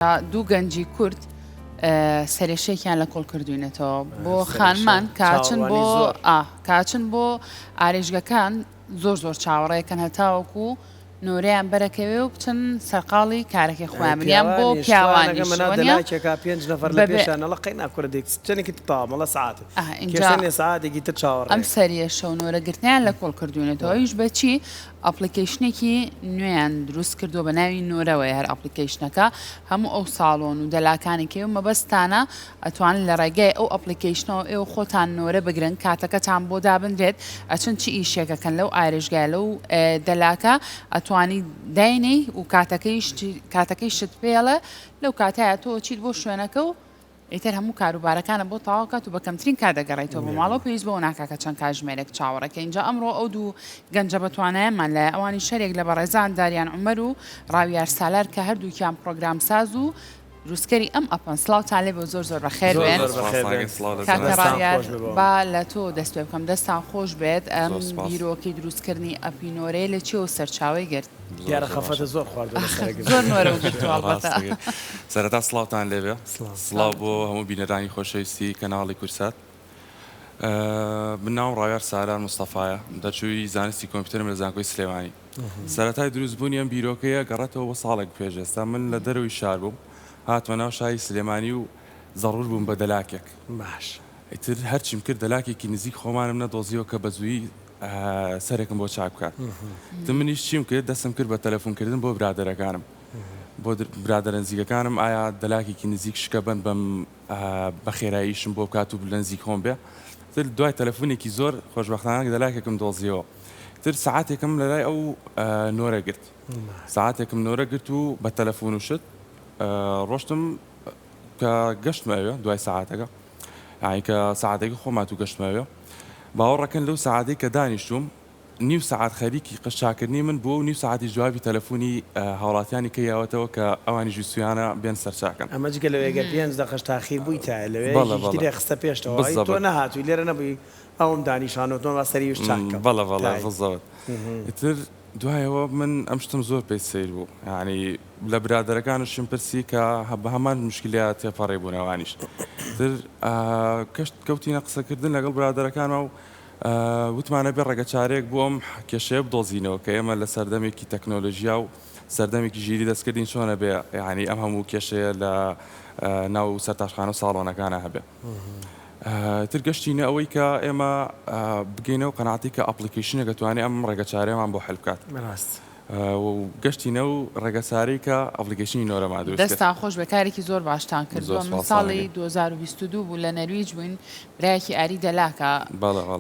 دوو گەنجی کورد سەرێشەیەکیان لە کۆڵ کردوینێتەوە بۆ خانمان کاچن بۆ ئارێژگەکان زۆر چاوەڕێکەکەن هەتاوەکو نۆرەیان بەرەکەوێ و بچن سەرقاڵی کارێکی خۆیان بۆ پیاوانیێکا 5 نەفەر لە پێشانەڵە قەینا کوردێک چنێکی تاوەڵە ساعت ساعتێکی تر چاوەڕ ئەم سەریێشە و نۆرەگرتنیان لە کۆڵ کردوونێتەوە هیچ بەچی ئەپلیکیشنێکی نوێیان دروست کردو بە ناوی نۆرەوەی هەر ئەپلیکیشنەکە هەموو ئەو ساڵۆن و دەلاکانی کێ و مەبەستانە ئەتوانن لە ڕێگای ئەو ئەپلیکیشنەوە ئێوە خۆتان نۆرە بگرن کاتەکەتان بۆ دابدرێت ئەچن چی ئیشێکەکەن لەو ئارێژگای لەو دەلاکە ئەتوانی داینەی و کاتەکەی شت پێڵە لەو کاتایە تۆ چیت بۆ شوێنەکە و ئیتر هەموو کاروبارەکانە بۆ تاواکات و بە کەمترین کات دەگەڕێتەوە بۆ ماڵەوە پێویست بۆ ناکاکە چەند کاتژمێرێک چاوەڕەکە اینجا ئەمڕۆ ئەو دوو گەنجە بەتوانایەمان لە ئەوانی شەرێک لە بەڕێزان داریان عومەر و ڕاویار سالار کە هەردووکیان پرۆگرام ساز و دروستکەری ئەم ئەپەن سڵاوتان لێ بۆ زۆر بەخێر بێن کاکە ڕاویار با لە تۆ دەست پێ بکەم دەستان خۆش بێت ئەم بیرۆکەی دروستکردنی ئەپینۆرەی لە چێوە سەرچاوی گرت دیارە خەفەتە زۆر خواردن زۆر نۆرە گرتووە سەرەتا سڵاوتان لێبێ سڵاو بۆ هەموو بینەرانی خۆشەویستی کەناڵی کورسات بناو ڕاویار سالار مستەفایە دەرچووی زانستی کۆمپیوتەرم لە زانکۆی سلێمانی سەرەتای دروستبوونی ئەم بیرۆکەیە گەڕێتەوە بۆ ساڵێک پێش ئێستا من لە دەرەوەی شار بووم هاتمە ناو شاری سلێمانی و زەڕور بووم بە دەلاکێک باش ئیتر هەرچیم کرد دەلاکێکی نزیک خۆمانم نەدۆزیەوە کە بەزووی سەرێکم بۆ چاک بکات منیش چیم کرد دەستم کرد بە تەلەفۆنکردن بۆ برادەرەکانم بۆ برادە نزیکەکانم ئایا دەلاکێکی نزیک شکە بن بەم بە خێراییشم بۆ بکات و لە نزیک خۆم بێ تر دوای تەلەفۆنێکی زۆر خۆشبەختانە دەلاکێکم دۆزیەوە تر سعاتێکم لە لای ئەو نۆرە گرت سعاتێکم نۆرە گرت و بە تەلەفۆن و شت ڕۆشتم کە گەشتمەوێ دوای سعاتەکە یعنی کە سعاتێکی خۆمات و گەشتمەوێ باوەڕەکەن لەو سعاتەی کە دانیشتوم نیو سعات خەریکی قشاکردنی من بۆ و نیو سعاتی جوابی تەلەفۆنی هاوڵاتیانی کەیاوەتەوە کە ئەوانی ژووسیانە بێن سەرچاکەن ئەمە جگە لەوێگە 5 دقەش تاخیر بووی تا لەوێ خستە پێشتەوە تۆ نەهاتووی لێرە نەبووی ئەوم دانیشانەوە بە سەریش چاکە بەڵە بزەوت ئیتر دوایەوە من ئەم شتم زۆر پێی سیر بوو یعنی لە برادەرەکانشم پرسی کە بە هەمان مشکلیات تێپەڕێ بوونەوانیش تر کەشت کەوتینە قسەکردن لەگەڵ برادەرەکانەوە وتمانە بێ ڕێگە چارێک بۆ ئەم کێشەیە بدۆزینەوە کە ئێمە لە سەردەمێکی تەکنۆلۆژیا و سەردەمێکی ژیری دەستکردین چۆنە بێ یعنی ئەم هەموو کێشەیە لە ناو سەرتاشخانە و ساڵۆنەکانە هەبێ تر گەشتینە ئەوەی کە ئێمە بگەینەوە قەناعەتی کە ئەپلیکیشنێک دەتوانێت ئەم ڕێگە چارەیەمان بۆ حل بکات و گەشتینە و ڕێگەساری کە ئەپلیکیشنی نۆرەما دروست دەستان خۆش بەکارێکی زۆر باشتان کردووە من ساڵی 2022 بوو لە نەرویج بووین برایەکی ئاری دەلاکە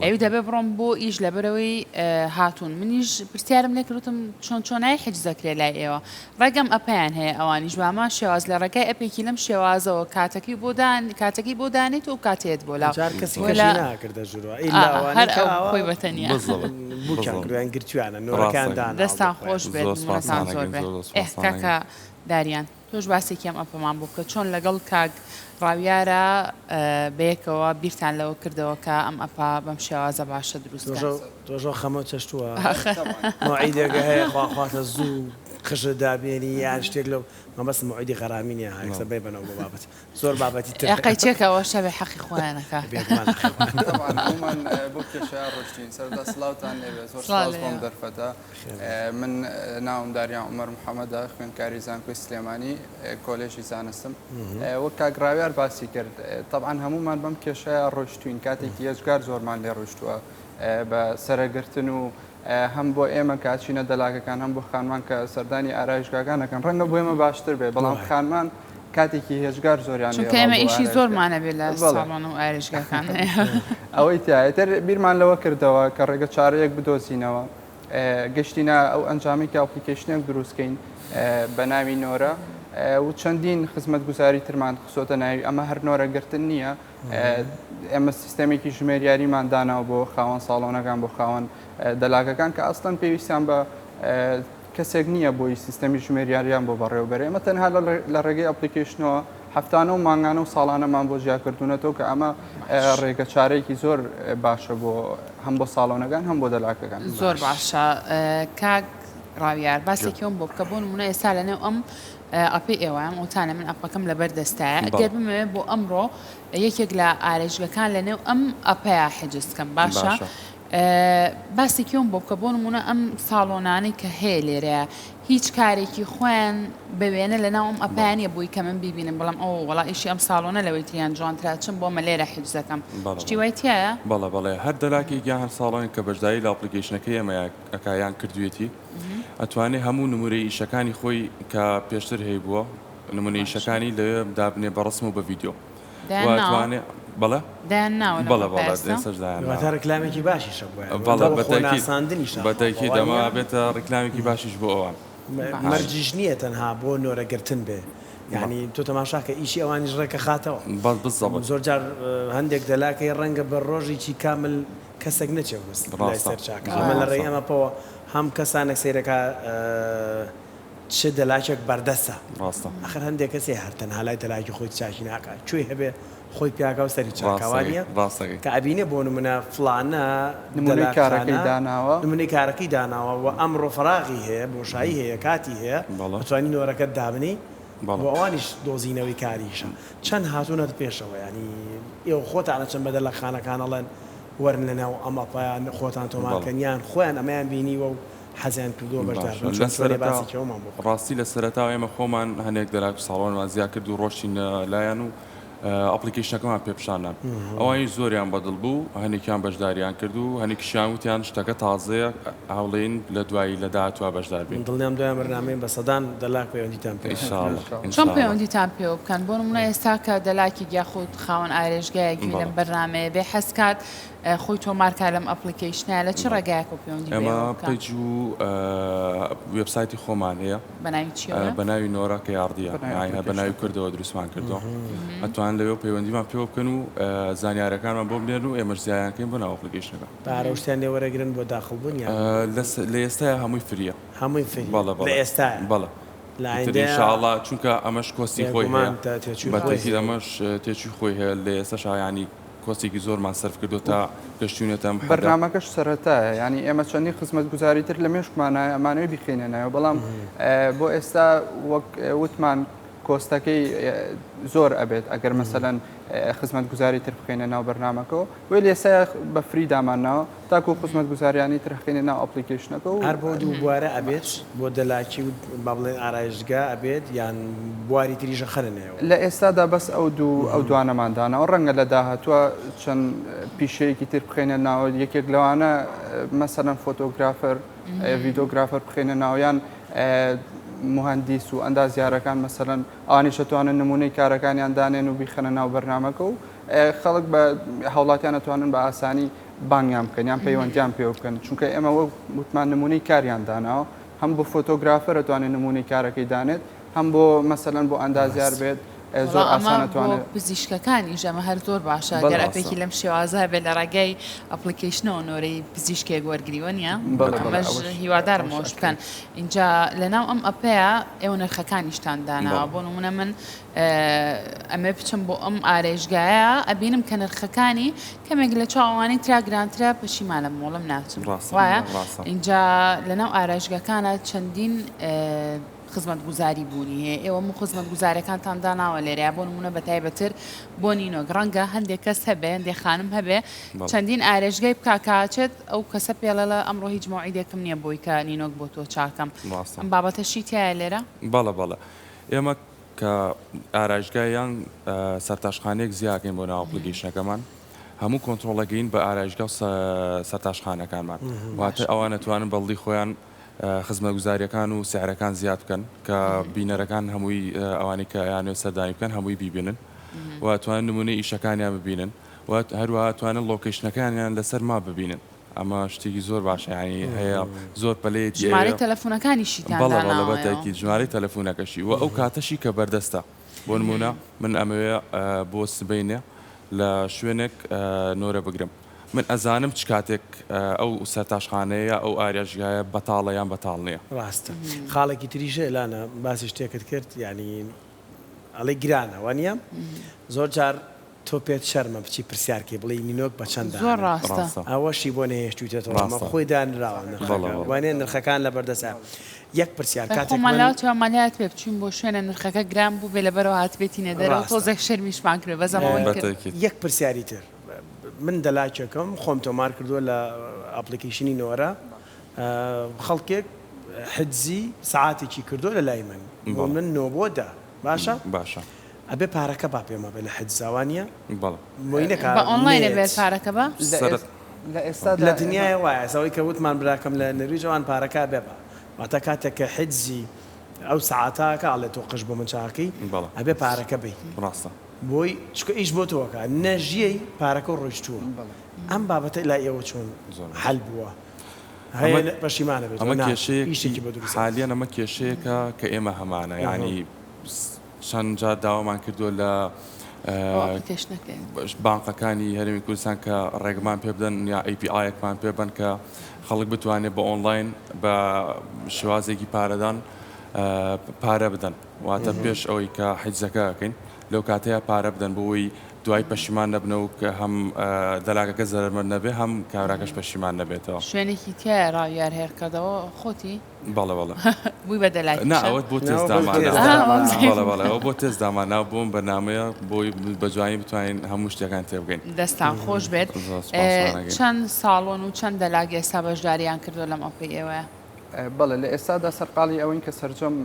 ئەوی دەبێ بڕۆم بۆ ئیش لەبەرەوەی هاتوون منیش پرسیارم لێکردوتم چۆنای حجز دەکرێت لای ئێوە ڕێگەم ئەپیان هەیە ئەوانیش باما شێواز لە ڕێگای ئەپێکی لەم شێوازەوە کاتەکەی بۆ دانێت و کاتێت بۆ لاو هەر ئەو خۆی بەتەنیا دەستان خۆش بێت منەتان زۆر بێت کاکە داریان تۆش باسێکیم ئەپەمان بوو کە چۆن لەگەڵ کاک ڕاویارە بەیەکەوە بیرتان لەوە کردەوە کە ئەم ئەپا بەم شێوازە باشە دروست تۆژۆ خەمە چەشتووە مواعیدێکە هەیە خواخواتە زوو خژە دابێنی یان شتێک لەو مەبەست مواعیدی غەرامینیە هەیەکسە بێ بنەوە بۆ بابەت زۆر بابەتی تر ئەقەی چێکەوە شەبێ حەقی خۆیانەکە عموماً بۆ کێشەیە ڕۆشتین سەردا سڵاوتان لێبێ زۆر سپاس بۆم دەرفەتە من ناوم داریان عومەر محەممەدە خوێندکاری زانکۆی سلێمانی کۆلێژی زانستم وەک کاک ڕاویار باسی کرد طبعاً هەمومان بەم کێشەیە ڕۆشتوین کاتێکی هێزگار زۆرمان لێ ڕۆشتووە بە سەرەگرتن و هەم بۆ ئێمە کاتچینە دەلاکەکان هەم بۆ خانمان کە سەردانی ئارایشگاکانەکەن ڕەنگە بۆ ئێمە باشتر بێ بەڵام خانمان کاتێکی هێزگار زۆریان چونکە ئێمە ئیشی زۆرمانە بێت لە ساڵۆن و ئارێژگاکان ئەوەی تایەتر بیرمان لەوە کردەوە کە ڕێگە چارەیەک بدۆزینەوە گەشتینە ئەو ئەنجامی کە ئەپلیکیشنێک دروستکەین بە ناوی نۆرە و چەندین خزمەت گوزاری ترمان خسۆتە ناوی ئەمە هەر نۆرەگرتن نییە ئێمە سیستەمێکی ژمێریاریمان داناوە بۆ خاوەن ساڵۆنەکان بۆ خاوەن دەلاکەکان کە ئەستان پێویستیان بە کەسێک نییە بۆی سیستەمی ژمێریاریان بۆ بەڕێوەبەر ئێمە تەنها لە ڕێگەی ئەپلیکیشنەوە هەفتانە و مانگانە و ساڵانەمان بۆ ژیاکردوونەتەوە کە ئەمە ڕێگە چارەیەکی زۆر باشە بۆ هەم بۆ ساڵۆنەکان هەم بۆ دەلاکەکان زۆر باشە کاک ڕاویار باسێکیەوەم بۆ بکە بۆ نمونە ئێستا لەنێو ئەم ئەپی ئێوەم وتانە من ئەپەکەم لەبەر دەستایە ئەگەر بمەوێت بۆ ئەمڕۆ یەکێک لە ئارێژگەکان لەنێو ئەم ئەپەیە حجزکەم باشە باسێکیەوەم بۆ بکە بۆ نمونە ئەم ساڵۆنانەی کە هەیە لێرەیە هیچ کارێکی خۆیان بوێنە لەناو ئەم ئەپیانە بووی کە من بیبینم بەڵام ئەو وڵا ئیشی ئەم ساڵۆنە لەوەی تریان جوانترا چم بۆ مە لێرە حجزەکەم شتی وای تایە بەڵێ هەر دەلاکی گیان هەر ساڵان کە بەشداری لە ئەپلیکیشنەکەی ئەمە ئەکایان کردوێتی ئەتوانێت هەموو نمورەی ئیشەکانی خۆی کە پێشتر هەیە بووە نمونە ئیشەکانی لەوێ دابنێ بە ڕسم و بە ڤیددیۆ واتوانێت بەڵێ تا ڕکلامێکی باشیشە بەتەکی دەما بێتە ڕکلامێکی باشیش بۆ ئەوان مەرجیش نییە تەنها بۆ نۆرەگرتن بێ یعنی تۆ تەماشاکە ئیشی ئەوانیش ڕێکە خاتەوە زۆر جار هەندێک دەلاکەی ڕەنگە بە ڕۆژێکی کامل کەسێک نەچێ سەرچاکە ئەمە لە ڕێی ئەمەپەوە هەم کەسانێک سیرەکە چ دەلاکێک بەردەستە ئەخر هەندێک کەسێ هەرتەنها لای دەلاکی خۆی چاکی ناکات کوێ هەبێ خۆی پیاکە و سەری چاکوانیە کە ئەبینێ بۆ نمونە فلانە نمونەی کارەکەی داناوە نمونەی کارەکەی داناوە و ئەمڕۆ فراغی هەیە بۆشایی هەیە کاتی هەیە بتوانین نۆرەکەت دابنی بۆ ئەوانیش دۆزینەوەی کاریشە چەند هاتوونەت پێشەوە ینی ئێوە خۆتانە چەند بەدە لە خانەکانەڵێن وەرن لەناو ئەمەپیان خۆتان تۆمانکەنیان خۆیان ئەمەیان بینیوە و حەزیان کردووە بەشدارڕاستی ڕاستی لە سەرەتا ئێمە خۆمان هەنێک دەلاک ساڵۆنمان زیاد کرد و ڕۆشتین لایەن و ئەپلیکیشنەکەمان پێپشانان ئەوانی زۆریان بەدڵ بوو هەنێکیان بەشداریان کرد و هەنێکیشیان وتیان شتەکە تازەیە هەوڵێن لە دوایی لە داهاتوە بەشدار بین دڵنیام دوای بەرنامەی بە سەدان دەلاک پەیوەندیتان چۆن پەیوەندیتان پێ بکەن بۆ نمونە ئێستا کە دەلاکی یاخود خاوەن ئارێژگایەکی لەم بەرنامەیە بێ حەسکات خۆی تۆ مارکە لەم ئەپلیکیشنە لە چ ڕێگایەک و پەیوەندی ئەمە پێیج و وێبسایتی خۆمان هەیە بەناوی چیە بەناوی نۆڕاکە یاردیە بەناوی کردەوە دروستمان کردەوە ئەتوان لەوێ پەیوەندیمان پێوە بکەن و زانیارەکانمان بۆ بنێن و ئێمەش زیانکەین بۆ ناو ئەپلیکیشنەکە پارەشتیان لێوەرەگرن بۆ داخڵبوون لە ئێستاە هەمووی فریە هەمووی لە ئێستا بەڵە ئینشاءڵڵا چونکە ئەمەش کۆستی خۆی هەیە بەتەکی ئەمەش تێچی خۆی هەیە لە ئێستاش ینی کۆستێکی زۆرمان سەرف کردو تا گەشتونێتە بەرنامەکەش سەرەتایە ینی ئێمە چەندی خزمەت گوزاری تر لە مێشکمانایە ئەمانەوەی بخێنێنایە بەڵام بۆ ئێستا وەک وتمان کۆستەکەی زۆر ئەبێت ئەگەر مەسەلەن خزمەت گوزاری تر بخێنە ناو بەرنامەکەەوە وی لێسا بە فری دامانناوە تاکو خزمەت گوزاریانی ترخێنە ناو ئەپلیکیشنەکە و هەر بۆ دوو بوارە ئەبێت بۆ دەلاکی و با بڵێن ئارایشگا ئەبێت یان بواری تریژە خەرنەوە لە ئێستادا بەس ئەو دوانەماندانەوە ڕەنگە لە داهاتوە چەند پیشەیەکی تر بخێنە ناوە یەکێک لەوانە مەسەلەن فۆتۆگرافەر ڤیدۆگرافەر بخێنە ناویان مهندیس و ئەندازیارەکان مەسەلەن ئەوانی شەتوانن نمونەی کارەکانیان دانێن و بیخەنە ناو بەرنامەکە و خەڵک بە هەوڵاتیان ئەتوانن بە ئاسانی بانگیان بکەن یان پەیوەندیان پێ بکەن چونکە ئێمە وەک وتمان نمونەی کاریان داناوە هەم بۆ فۆتۆگرافەر ئەتوانێت نمونەی کارەکەی دانێت هەم بۆ مەسەلەن بۆ ئەندازیار بێت زۆر ئاسانەتوانێت پزیشکەکانی ژەمە هەر زۆر باشە گەر ئەپێکی لەم شێوازە بێت لە ڕێگەی ئەپلیکیشنەوە نۆرەی پزیشکێک وەرگریوە نیە هیوادارمەوەش بکەن اینجا لەناو ئەم ئەپەیە ئێوە نرخەکانیشتان داناوە بۆ نمونە من ئەمە بچم بۆ ئەم ئارێژگایە ئەبینم کە نرخەکانی کەمێک لە چاوانی تراگرانترە پشیمانە مۆڵم ناچم وایە اینجا لەناو ئارێژگەکانە چەندین خزمەت گوزاری بوونی هەیە ئێوە خزمەت گوزارەکانتان داناوە لێرەیە بۆ نمونە بە تایبەتر بۆ نینۆک ڕەنگە هەندێک کەس هەبێ هەندێک خانم هەبێ چەندین ئارێژگای بکاکچێت ئەو کەسە پێڵە لە ئەمڕۆ هیچ مۆعیدێکم نییە بۆی کە نینۆک بۆ تۆ چاکەم ئەم بابەتەشی تایە لێرە بەڵە ئێمە کە ئارایشگایان سەرتاشخانەیەک زیاکەین بۆ ناو ئەپلیکیشنەکەمان هەموو کۆنتترۆلەگەین بە ئارایشگا و سەرتاشخانەکانمان واتە ئەوان ئەتوانن بەڵی خۆیان خزمەت گوزاریەکان و سعرەکان زیاد بکەن کە بینەرەکان هەمووی ئەوانی کە یانوێت سەردانی بکەن هەمووی بیبینن و توانن نمونەی ئیشەکانیان ببینن و هەروە توانن لۆکیشنەکانیان لەسەر ما ببینن ئەمە شتێکی زۆر باشە ینی هەیە زۆر پەلەیەکی ژمارەی تەلەفۆنەکانیشیتان بەڵەبەتێکی ژمارەی تەلەفۆنەکەشی و ئەو کاتەشی کە بەردەستە بۆ نمونە من ئەمەوێ بۆ سبەینێ لە شوێنێک نۆرە بگرم من ئەزانم چ کاتێک ئەو سەرتاشخانەیە ئەو ئارێژگایە بەتاڵە یان بەتاڵ نییە ڕاستە خاڵێکی تریژە لانە باسی شتێکت کرد ینی ئەڵێ گرانە وانە زۆر جار تۆ پێت شەرمە بچی پرسیارکەی بڵێ نینۆک بە چەندە زۆر ڕاستە ئەوەشی بۆ نەهێشتوتێتەوە خۆی دانراوە وانێ نرخەکان لە بەردەسا یەک پرسیار کاتێکمەلاوت مالیات پێ بچین بۆ شوێنە نرخەکە گرام بوو بێ لەبەرەوە هاتبێتی نەدەرەوە تۆزێک شەرمیشمان کرد بەزەمەوەی کرد یەک پرسیاری تر من دەلاکێکم خۆم تۆمار کردووە لە ئەپلیکیشنی نۆرە خەڵکێک حجزی سعاتێکی کردو لە لای من بۆ من نۆبۆدا باشە ئەبێ پارەکە با پێمە بێ لە حجزاوانیە بە ئۆنلاینە بێت پارەکە بە لە دنیای وایە سەوەی کە وتمان براکەم لە نەرویجەوان پارەکە بێبە واتە کاتێک کە حجزی ئەو سعاتاکە ئاڵێ تۆ قش بۆ من چاکەی ئەبێ پارەکە بێ بۆی چکە ئیش بۆ تۆکە نەژیەی پارەکە ڕۆیشتووە ئەم بابەتە لای ئێوە چۆن حەل بووە پەشیمانە بێت ئەمە کێشەیەکی حالیان ئەمە کێشەیەکە کە ئێمە هەمانە ینی چەند جار داوامان کردووە لە بانقەکانی هەرێمی کوردستان کە ڕێگەمان پێ بدەن یا API-یەکمان پێ بن کە خەڵک بتوانێت بە ئۆنلاین بە شێوازێکی پارەدان پارە بدەن واتە پێش ئەوەی کە حیجزەکەکەین لەو کاتەیە پارە بدەن بۆی دوای پەشیمان نەبنەوە کە هەم دەلاکەکە زەرمەر نەبێ هەم کابراکەش پەشیمان نەبێتەوە شوێنێکی تایە ڕاویار هێرکردەوە خۆتی بەڵێ بووی بە دەلای ئەوە بۆ بۆ تێز داماناو بۆم بەنامەیە بۆی بەجوانی بتوانین هەموو شتەکان تێبگەین دەستان خۆش بێت چەند ساڵۆن و چەند دەلاک ئێستا بەشداریان کردو لەم ئەپی ئێوەیە بەڵێ لە ئێستادا سەرقاڵی ئەوەین کە سەرجەم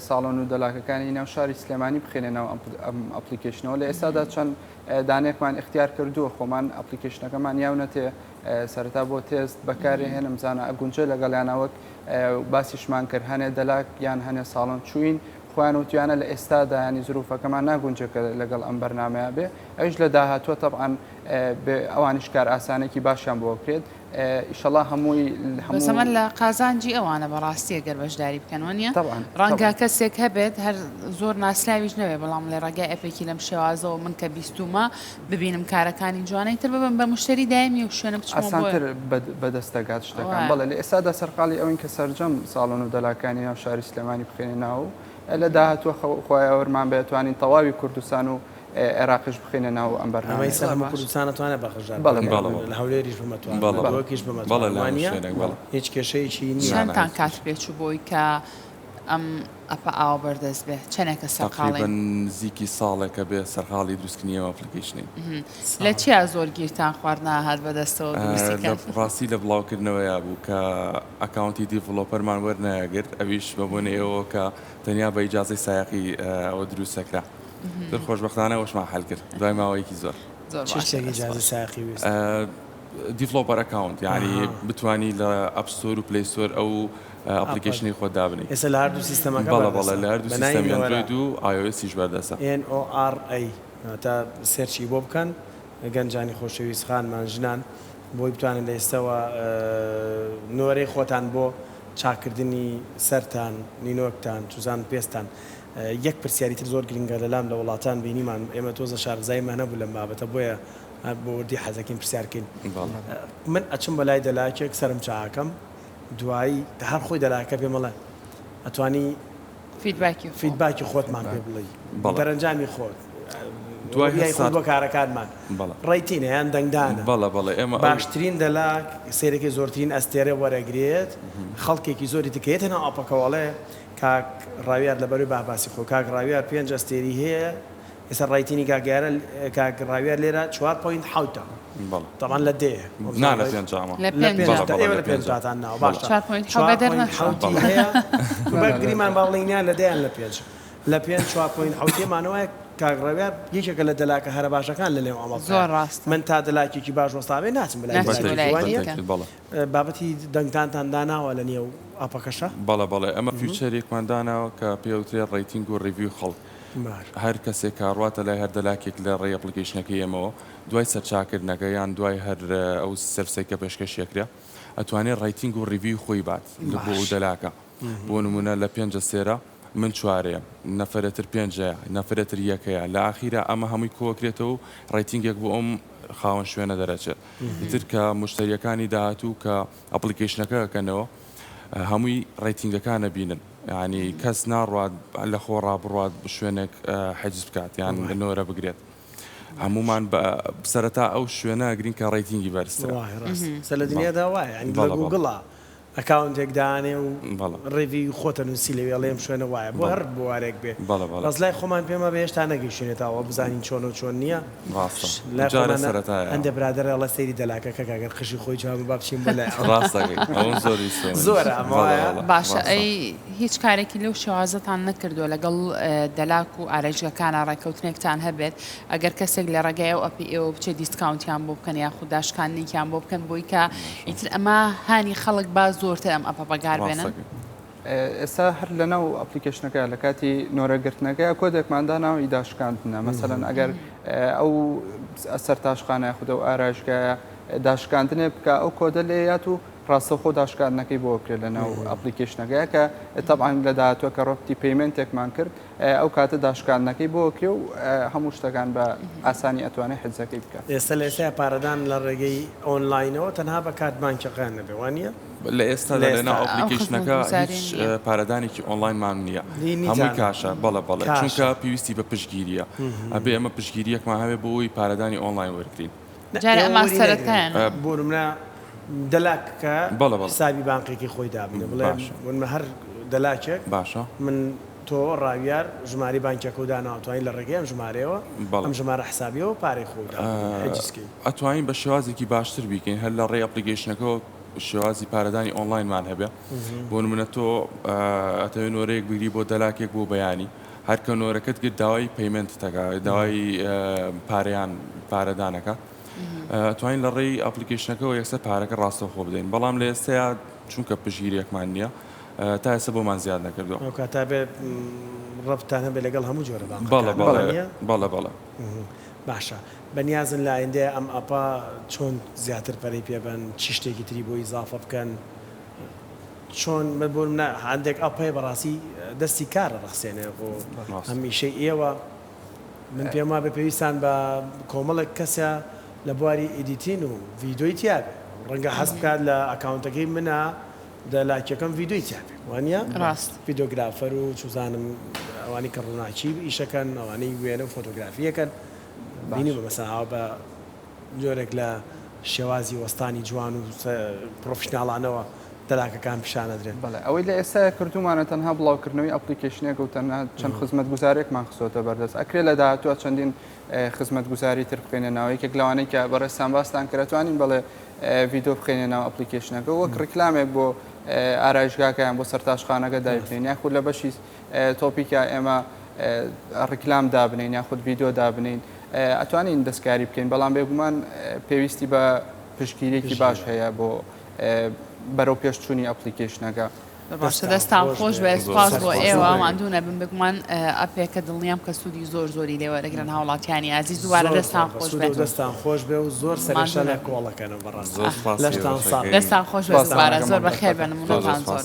ساڵۆن و دەلاکەکانی ناو شاری سلێمانی بخێنێنەوە ئەم ئەپلیکیشنەوە لە ئێستادا چەند دانێکمان اختیار کردووە خۆمان ئەپلیکیشنەکەمان یاونەتێ سەرەتا بۆ تێست بەکاری هێنم زانە ئەگونجە لەگەڵیانەوەک باسیشمان کرد هەنێ دەلاک یان هەنێ ساڵۆن چوین خۆیان وتیانە لە ئێستادا ینی زروفەکەمان ناگونجەکە لەگەڵ ئەم بەرنامەیە بێ ئەوش لە داهاتوە تەبعاً ئەوانیش کار ئاسانێکی باشیان بۆ بکرێت ئیشەڵا هەمووی بەسەمە لە قازانجی ئەوانە بەڕاستی ئەگەر بەشداری بکەنەوە نیە ڕەنگە کەسێک هەبێت هەر زۆر ناسراویش نەوێ بەڵام لە ڕێگای ئەپێکی لەم شێوازەوە من کە بیستومە ببینم کارەکانی جوانەی تر ببم بە مشتری دایمی و شوێنە بچمەوە ئاسانتر بەدەستەگات شتەکان بەڵێ لە ئێستادا سەرقاڵی ئەوین کە سەرجەم ساڵۆن و دەلاکانی ناو شاری سلێمانی بخێنێناو لە داهاتوە خۆی ئەوەرمان بێتوانین تەواوی کوردستان و عێراقیش بخێنە ناو ئەم بەرنامەی سەرمە کوردستانە توانێت بەخشار لە هەولێریش بمەتوانێت هیچ کێشەیەکی نییە چەندتان کات پێچوو بۆی کە ئەم ئەپە ئاوا بەردەست بێ چەندێکە سەرقاڵی نزیکی ساڵێکە بێ سەرقاڵی دروستکردنی ئەم ئەپلیکیشنی لە چیا زۆر گیرتان خواردنا هات بەدەستەوە ڕاستی لە بڵاوکردنەوەیە بوو کە ئەکاونتی دیڤلۆپەرمان وەرنەگرت ئەویش بەبوونە ئێوە کە تەنیا بە ئیجازەی سایقی ئەوە دروستەکرا خۆشبەختانە وەشمان حەل کرد دوای ماوەیەکی زۆر دیڤلۆپەر ئەکاونت یعنی بتوانی لە ئەپستۆر و پلەیستۆر ئەو ئەپلیکیشنی خۆ دابنی ئێستا لە هەردوو سیستەمەکە بەڵێ لە هەردوو سیستەمی ئەندرۆید و iOS-یش بەردەستە NORA تا سێرچی بۆ بکەن گەنجانی خۆشەویستخانمان ژنان بۆی بتوانن لە ئێستاوە نۆرەی خۆتان بۆ چاکردنی سەرتان نینۆکتان چوزان پێستان یەک پرسیاریتر زۆر گرنگە لەلام لە وڵاتان بینیمان ئێمە تۆزە شارزایمان هەبوو لەم بابەتە بۆیە بۆ وردی حەزەکەین پرسیارکەین من ئەچم بەلای دەلاکێک سرم چاکەم دوایی هەر خۆی دەلاکە پێ مەڵێ ئەتوانی فیدباکی خۆتمان پێ بڵێ دەرەنجامی خۆت دوای خۆت بۆ کارەکانمان ڕێیتینە یان دەنگدانە ئێمە باشترین دەلاک سێرەکەی زۆرترین ئەستێرە وەرەگرێت خەڵکێکی زۆری تکەیەتەنە ئاپەکەوەڵێ کاک ڕاویار لەبەروی باباسی خۆ کاک ڕاویار 5 ئەستێری هەیە ئێستا ڕایتینی کاگەرە کاک ڕاویار لێرە 4.7 طبعا لە دێ لە پێنجتان ناو باشە گریمان باڵینیان لە دەیان لە پێنج لە پێنج 4.7 مانەوەیە کاک ڕاویار یەکێکە لە دەلاکە هەرە باشەکان لە لێو ئەمە زۆر ڕاست من تا دەلاکێکی باش وەستاوێ ناچم بابەتی دەنگتانتان داناوە لە نێو ئاپەکەشە بەڵێ ئەمە فیوچەرێکمان داناوە کە پێوترێ ڕێیتینگ و ڕیڤیو خەڵک هەر کەسێک کاڕاتە لای هەر دەلاکێک لە ڕێی ئەپلیکیشنەکەی ئێمەوە دوای سەرچاکردنەکە یان دوای هەر ئەو سەرسەیکە پێشکەشێکرا ئەتوانێت ڕایتینگ و ڕیڤیو خۆی بات بۆ دەلاکە بۆ نمونە لە 5 سێرە من چوارەیە نەفرەتر 5 نەفرەتر یەکەیە لە ئاخیرە ئەمە هەمووی کۆکرێتەوە و ڕایتینگێک بۆ ئەم خاوەن شوێنە دەرەچێت تر کە مشتریەکانی داهاتوو کە ئەپلیکیشنەکەکەنەوە هەمووی ڕایتینگەکانە بینن ینی کەس ناڕات لە خۆ ڕابڕات شوێنێک حەجز بکات یان نۆرە بگرێت هەمومان سەرەتا ئەو شوێنە گرین کە ڕێتینگی بەرزترە سە لە دنیادا وایە ینی لە گوگڵا ئەکاونتێک دانێ و بەڵێ ڕێوی خۆتە نووسی لەوێ لێم شوێنە وایە بۆ هەر بوارێک بێ بەڵێ بەڵێ بەس لای خۆمان پێمە بە هێشتا نەگەیشتێتەوە بزانین چۆن و چۆن نییە ڕاستە لای جارە خۆمانە سەرەتایە هەندێک برادەرە لە سەیری دەلاکەکە کاگەر خشی خۆی جواب با بچین بەلای ڕاستەکەی ئەوم زۆری زۆرە ئەمەوایە باشە ئەی هیچ کارێکی لەو شێوازەتان نەکردووە لەگەڵ دەلاک و ئارێژگەکانە ڕێکەوتنێکتان هەبێت ئەگەر کەسێک لە ڕێگای ئەو ئەپی ئێوە بچێت دیسکاونتیان بۆ بکەن یاخود داشکاندنێکیان بۆ بکەن بۆی کە ئیتر ئەمە هانی خەڵک با زۆرتر ئەم ئەپە بەکار بێنن ئێستا هەر لەناو ئەپلیکیشنەکە لە کاتی نۆرەگرتنەکە کۆدێکماندا ناوی داشکاندنە مەسەرەن ئەگەر ئەو ئەسەر تاشخانە خودە و ئارایشگایە داشکاندنێ بکە ئەو کۆدە لێیات و ڕاستە خۆ داشکاندنەکەی بۆ بکرێت لەناو ئەپلیکیشنەکەیە کە تەبعاً لە داهاتوە کە ڕۆپتی پەیمنتێکمان کرد ئەو کاتە داشکاندنەکەی بۆ کرێ و هەموو شتەکان بە ئاسانی ئەتوانێت حجزەکەی بکات ئێستا لە ئێستا پارەدان لە ڕێگەی ئۆنلاینەوە تەنها بە کات بانکیەکان نەبێ وانە لە ئێستا لەناو ئەپلیکیشنەکە هیچ پارەدانێکی ئۆنلاینمان نییە هەمووی کاشە بەڵە بەڵێ چونکە پێویستی بە پشگیریە ئەبێ ئەمە پشگیریەکمان هەبێ بۆی پارەدانی ئۆنلاین وەرگین جارە ئەمە سەرەتایان بۆ نمونە دەلاکەکە حسابی بانقێکی خۆی دابنێ بڵێ هەر دەلاکێک باشە من تۆ ڕاویار ژماری بانکیەکە و داناوتوانین لە ڕێگەی ئەم ژمارەوە ئەم ژمارە حسابیەوە پارەی خۆدا ئەتوانین بە شێوازێکی باشتر بیکەین هەر لە ڕێی ئەپلیکیشنەکەەوە شێوازی پارەدانی ئۆنلاینمان هەبێ بۆ نمونە تۆ ئەتەوێت نۆرەیەک بگری بۆ دەلاکێک بۆ بەیانی هەرکە نۆرەکەت کرد داوای پەیمنتەکە داوای پارەیان پارەدانەکە توانین لە ڕێی ئەپلیکیشنەکەەوە یەکسەر پارەکە ڕاستەوخۆ بدەین بەڵام لە ئێستەیە چونکە پژگیریەکمان نییە تا ئێستا بۆمان زیاد نەکردەوە ئەو کاتا بێ ڕەبتان هەبێ لەگەڵ هەموو جۆرە بەڵە بەڵە باشە بەنیازن لە ئایندێ ئەم ئەپا چۆن زیاتر پەرەی پێبن چی شتێکی تری بۆ ئیزافە بکەن چۆن بۆ هەندێک ئەپەیە بەڕاستی دەستی کارە ڕەخسێنێ بۆ هەمیشەی ئێوە من پێم وابێ پێویستان بە کۆمەڵێک کەسە لە بواری ئیدیتین و ڤیدۆی تیاابێ ڕەنگە حەز بکات لە ئەکاونتەکەی منە دەلاکیەکەم ڤیدۆی تیاابێ وانە ڕاست ڤیدۆگرافەر و چوزانم ئەوانی کە ڕووناچی ئیشەکەن ئەوانەی وێنە و فۆتۆگرافیەکەن بینی بە مەسەها بە جۆرێک لە شێوازی وەستانی جوان و پرۆفشناڵانەوە دەلاکەکان پیشانەدرێت بەڵێ ئەوەی لە ئێستا کردومانە تەنها بڵاوکردنەوەی ئەپلیکیشنێک و تەنها چەند خزمەت گوزارێکمان خستۆتە بەردەست ئەکرێ لە داهاتوە چەندین خزمەت گوزاری تر بخێنە ناوەیەکێک لەوانەیە کە بەڕێستان باستان کردوانین بەڵێ ڤیدۆ بخێنێ ناو ئەپلیکیشنەکە وەک ڕیکلامێک بۆ ئارایشگاکەیان بۆ سەرتاشخانەکە دایبنین یاخود لە بەشی تۆپیکە ئێمە ڕیکلام دابنین یاخود ڤیدۆ دابنین ئەتوانین دەستکاری بکەین بەڵام بێگومان پێویستی بە پشتگیریەکی باش هەیە بۆ بەرەو پێشچوونی ئەپلیکیشنەکە باشە دەستان خۆش بە سپاس بۆ ئێوە ماندوونە بن بگومان ئەپێکە دڵنیام کە سوودی زۆری لێوەرەگرن هاوڵاتیانی عزیز دووارە دەستان خۆش بێت دەستان خۆش بێ و زۆر سەرشە لە کۆڵەکەنەوە بەڕاست دەستان خۆش بێت زۆر بەخێر بە نمونەتان زۆر